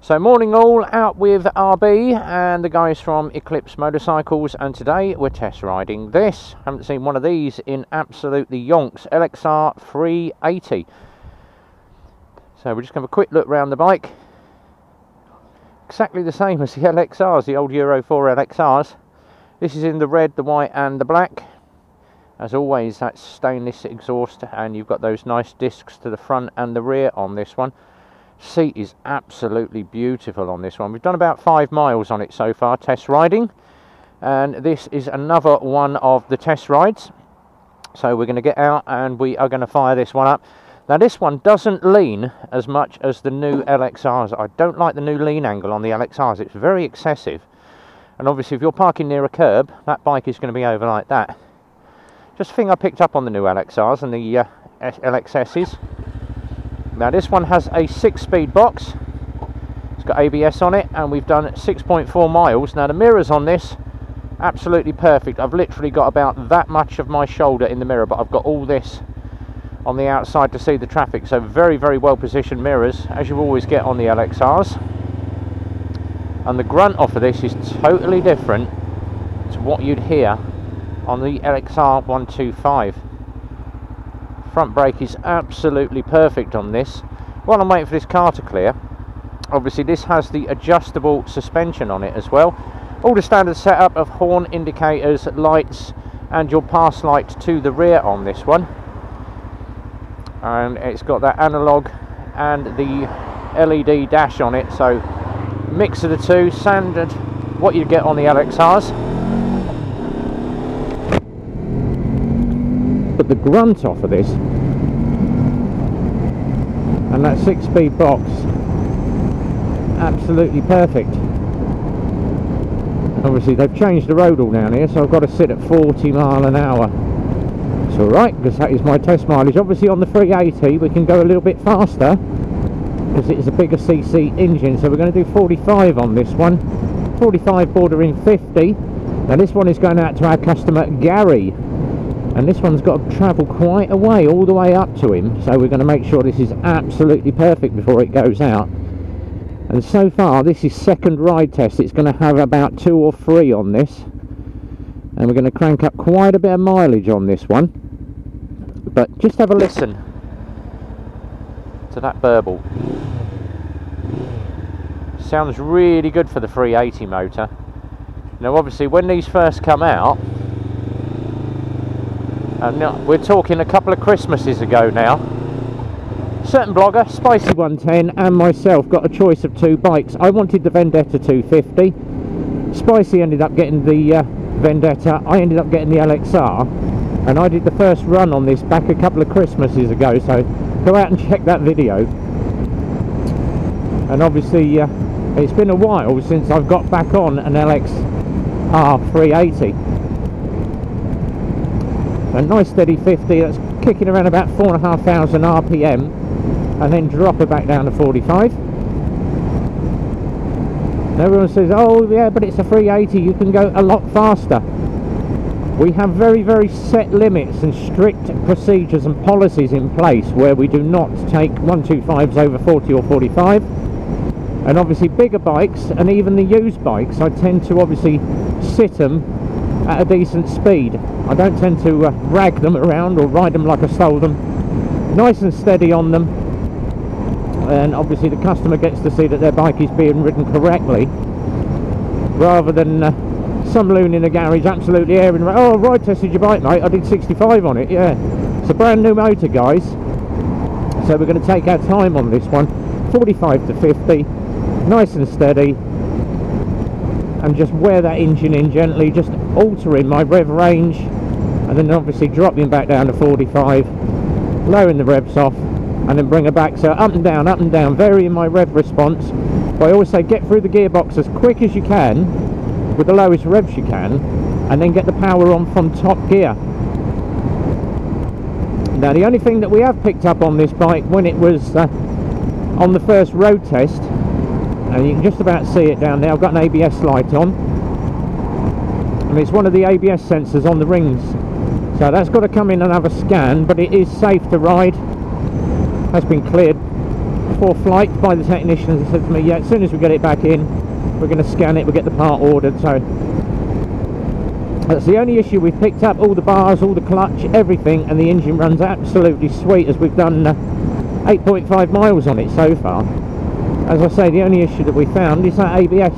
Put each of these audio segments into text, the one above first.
So morning all, out with RB and the guys from Eclipse Motorcycles, and today we're test riding this. Haven't seen one of these in absolutely yonks. LXR 380. So we're just going to have a quick look around the bike. Exactly the same as the LXRs, the old Euro 4 LXRs. This is in the red, the white and the black. As always, that's stainless exhaust, and you've got those nice discs to the front and the rear on this one. Seat is absolutely beautiful on this one. We've done about 5 miles on it so far, test riding, and this is another one of the test rides. So we're going to get out and we are going to fire this one up. Now this one doesn't lean as much as the new LXRs. I don't like the new lean angle on the LXRs. It's very excessive, and obviously if you're parking near a curb, that bike is going to be over like that. Just a thing I picked up on the new LXRs and the LXSs. Now this one has a 6-speed box. It's got ABS on it, and we've done 6.4 miles. Now the mirrors on this, absolutely perfect. I've literally got about that much of my shoulder in the mirror, but I've got all this on the outside to see the traffic. So very, very well positioned mirrors, as you always get on the LXRs. And the grunt off of this is totally different to what you'd hear on the LXR 125. Front brake is absolutely perfect on this. While I'm waiting for this car to clear, obviously this has the adjustable suspension on it as well. All the standard setup of horn, indicators, lights and your pass light to the rear on this one. And it's got that analog and the LED dash on it, so mix of the two, standard what you get on the LXRs. But the grunt off of this and that 6-speed box, absolutely perfect. Obviously they've changed the road all down here, so I've got to sit at 40 miles an hour. It's alright, because that is my test mileage. Obviously on the 380 we can go a little bit faster because it is a bigger CC engine, so we're going to do 45 on this one, 45 bordering 50. Now this one is going out to our customer Gary, and this one's got to travel quite a way, all the way up to him, so we're going to make sure this is absolutely perfect before it goes out. And so far this is second ride test. It's going to have about 2 or 3 on this, and we're going to crank up quite a bit of mileage on this one. But just have a listen to that burble. Sounds really good for the 380 motor. Now obviously when these first come out, and we're talking a couple of Christmases ago now, certain blogger, Spicy 110 and myself got a choice of 2 bikes. I wanted the Vendetta 250. Spicy ended up getting the Vendetta. I ended up getting the LXR, and I did the first run on this back a couple of Christmases ago, so go out and check that video. And obviously it's been a while since I've got back on an LXR 380. A nice steady 50, that's kicking around about 4,500 RPM, and then drop it back down to 45. And everyone says, oh yeah, but it's a 380, you can go a lot faster. We have very, very set limits and strict procedures and policies in place where we do not take 125s over 40 or 45. And obviously bigger bikes, and even the used bikes, I tend to obviously sit them at a decent speed. I don't tend to rag them around or ride them like I stole them. Nice and steady on them, and obviously the customer gets to see that their bike is being ridden correctly, rather than some loon in the garage absolutely airing around. Oh, ride tested your bike, mate, I did 65 on it. Yeah, it's a brand new motor, guys, so we're going to take our time on this one. 45 to 50, nice and steady, and just wear that engine in gently, just altering my rev range, and then obviously dropping back down to 45, lowering the revs off, and then bring it back. So up and down, varying my rev response. But I always say get through the gearbox as quick as you can with the lowest revs you can, and then get the power on from top gear. Now the only thing that we have picked up on this bike when it was on the first road test, and you can just about see it down there, I've got an ABS light on, and it's one of the ABS sensors on the rings, so that's got to come in and have a scan, but it is safe to ride, has been cleared before flight by the technicians. He said to me, yeah, as soon as we get it back in, we're going to scan it, we'll get the part ordered. So that's the only issue. We've picked up all the bars, all the clutch, everything, and the engine runs absolutely sweet, as we've done 8.5 miles on it so far. As I say, the only issue that we found is that ABS,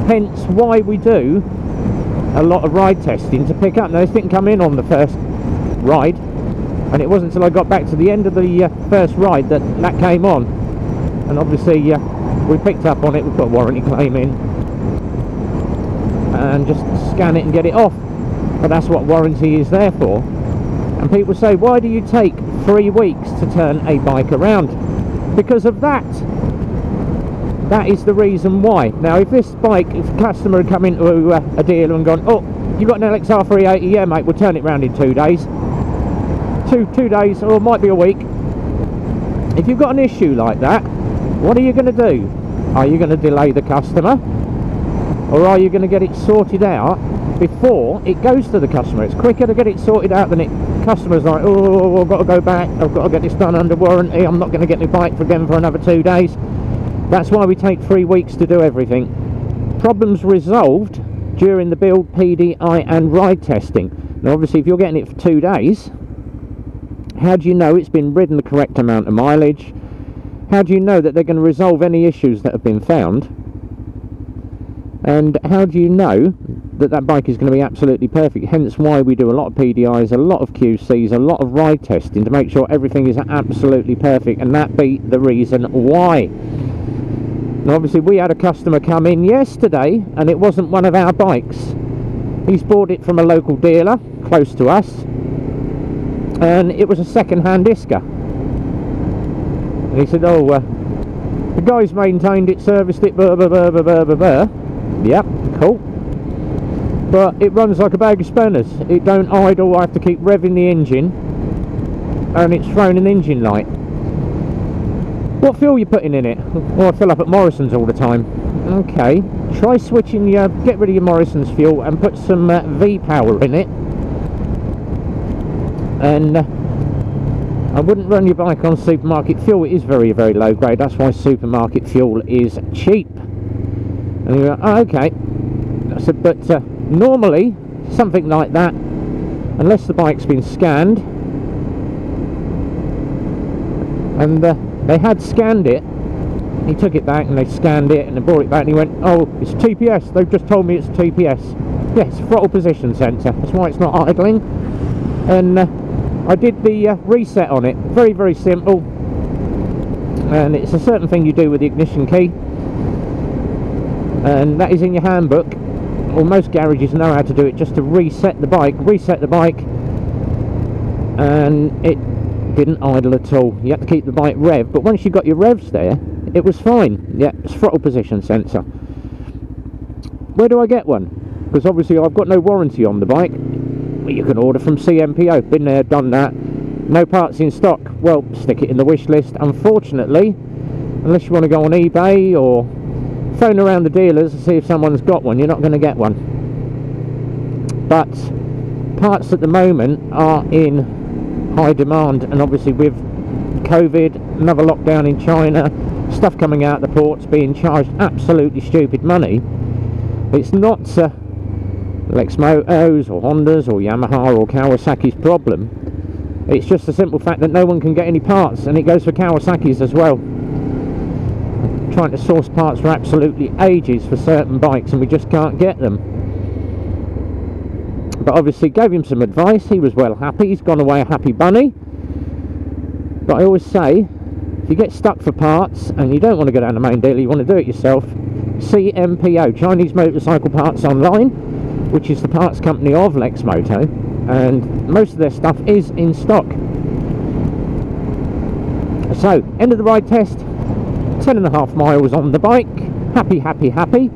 hence why we do a lot of ride testing to pick up. Now, this didn't come in on the first ride, and it wasn't until I got back to the end of the first ride that that came on. And obviously we picked up on it, we put a warranty claim in and just scan it and get it off. But that's what warranty is there for. And people say, why do you take 3 weeks to turn a bike around? Because of that. That is the reason why. Now, if this bike, if a customer had come into a dealer and gone, oh, you got an LXR 380, yeah mate, we'll turn it round in 2 days. Two days, or it might be a week. If you've got an issue like that, what are you going to do? Are you going to delay the customer? Or are you going to get it sorted out before it goes to the customer? It's quicker to get it sorted out than it. Customers like, oh, I've got to go back, I've got to get this done under warranty, I'm not going to get my bike again for another 2 days. That's why we take 3 weeks to do everything. Problems resolved during the build, PDI and ride testing. Now obviously if you're getting it for 2 days, how do you know it's been ridden the correct amount of mileage? How do you know that they're going to resolve any issues that have been found? And how do you know that that bike is going to be absolutely perfect? Hence why we do a lot of PDIs, a lot of QCs, a lot of ride testing to make sure everything is absolutely perfect, and that be the reason why. Now obviously we had a customer come in yesterday and it wasn't one of our bikes. He's bought it from a local dealer close to us, and it was a second-hand ISCA. And he said, oh, the guy's maintained it, serviced it, blah, blah, blah, blah, blah, blah, blah. Yep, cool. But it runs like a bag of spanners. It don't idle, I have to keep revving the engine, and it's thrown an engine light. What fuel are you putting in it? Well, I fill up at Morrison's all the time. Okay, try switching your, get rid of your Morrison's fuel and put some V-Power in it. And I wouldn't run your bike on supermarket fuel. It is very, very low grade. That's why supermarket fuel is cheap. And you go, oh, okay. I said, but normally, something like that, unless the bike's been scanned, and they had scanned it, he took it back and they scanned it and they brought it back and he went, oh, it's TPS. They've just told me it's TPS. Yes, throttle position sensor. That's why it's not idling. And I did the reset on it. Very, very simple. And it's a certain thing you do with the ignition key. And that is in your handbook. Well, most garages know how to do it, just to reset the bike. And it didn't idle at all. You had to keep the bike rev, but once you got your revs there, it was fine. Yeah, it's throttle position sensor. Where do I get one? Because obviously I've got no warranty on the bike. Well, you can order from CMPO. Been there, done that. No parts in stock. Well, stick it in the wish list. Unfortunately, unless you want to go on eBay or phone around the dealers to see if someone's got one, you're not going to get one. But parts at the moment are in high demand, and obviously with COVID, another lockdown in China, stuff coming out of the ports being charged absolutely stupid money. It's not Lexmoto's or Honda's or Yamaha or Kawasaki's problem. It's just the simple fact that no one can get any parts, and it goes for Kawasaki's as well. I'm trying to source parts for absolutely ages for certain bikes and we just can't get them. But obviously gave him some advice. He was well happy. He's gone away a happy bunny. But I always say, if you get stuck for parts and you don't want to go down the main dealer, you want to do it yourself, CMPO, Chinese Motorcycle Parts Online, which is the parts company of Lexmoto, and most of their stuff is in stock. So, end of the ride test, 10.5 miles on the bike, happy, happy, happy.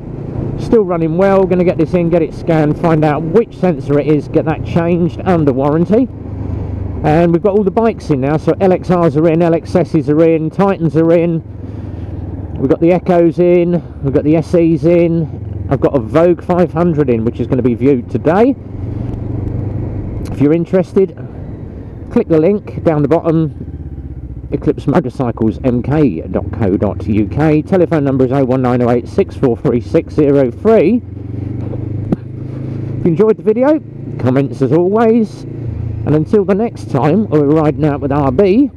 Still running well. Going to get this in, get it scanned, find out which sensor it is, get that changed under warranty. And we've got all the bikes in now, so LXRs are in, LXSs are in, Titans are in, we've got the Echoes in, we've got the SEs in, I've got a Vogue 500 in, which is going to be viewed today. If you're interested, click the link down the bottom, Eclipse Motorcycles mk.co.uk. Telephone number is 01908 643 603. If you enjoyed the video, comments as always, and until the next time we're riding out with RB,